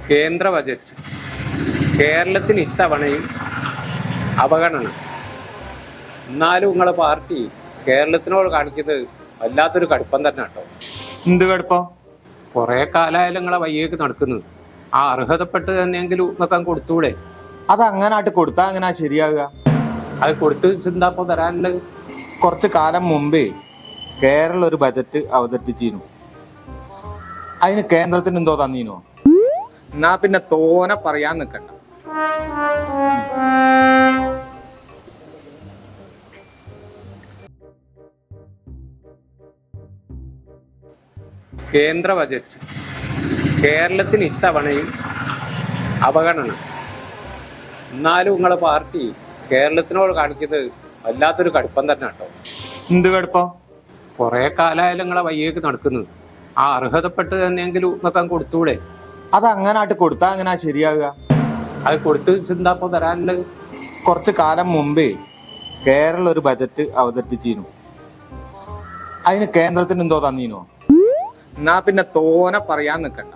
കേന്ദ്ര ബജറ്റ് കേരളത്തിന് ഇത്തവണയും അവഗണന. എന്നാലും നിങ്ങളെ പാർട്ടി കേരളത്തിനോട് കാണിക്കുന്നത് വല്ലാത്തൊരു കടുപ്പം തന്നെ കേട്ടോ. എന്ത് കടുപ്പം? കുറെ കാലമായാലും നിങ്ങളെ വയ്യേക്ക് നടക്കുന്നത്. ആ അർഹതപ്പെട്ട് തന്നെയെങ്കിലും നിങ്ങൾക്ക് കൊടുത്തൂടെ? അത് അങ്ങനായിട്ട് കൊടുത്താ അങ്ങനെ ശരിയാകുക? അത് കൊടുത്ത് ചിന്താപ്പോ തരാനുള്ളത്. കുറച്ച് കാലം മുമ്പേ കേരളം ഒരു ബജറ്റ് അവതരിപ്പിച്ചിരുന്നു. അതിന് കേന്ദ്രത്തിന് എന്തോ തന്നീനോ? എന്നാ പിന്നെ തോനെ പറയാൻ നിൽക്കണ്ട. കേന്ദ്ര ബജറ്റ് കേരളത്തിന് ഇത്തവണയും അവഗണന. എന്നാലും നിങ്ങളെ പാർട്ടി കേരളത്തിനോട് കാണിക്കുന്നത് വല്ലാത്തൊരു കടുപ്പം തന്നെ കേട്ടോ. എന്ത് കടുപ്പം? കുറെ കാലമായാലും നിങ്ങളെ വയ്യേക്ക് നടക്കുന്നത്. ആ അർഹതപ്പെട്ട് തന്നെയെങ്കിലും നിങ്ങൾക്ക് കൊടുത്തൂടെ? അത് അങ്ങനായിട്ട് കൊടുത്താ അങ്ങനെ ശരിയാകുക? അത് കൊടുത്ത് ചിന്താപ്പോ തരാനുള്ളത്. കുറച്ച് കാലം മുമ്പേ കേരളം ഒരു ബജറ്റ് അവതരിപ്പിച്ചിരുന്നു. അതിന് കേന്ദ്രത്തിന് എന്തോ തന്നീനോ? എന്നാ പിന്നെ തോനെ പറയാൻ നിൽക്കണ്ട.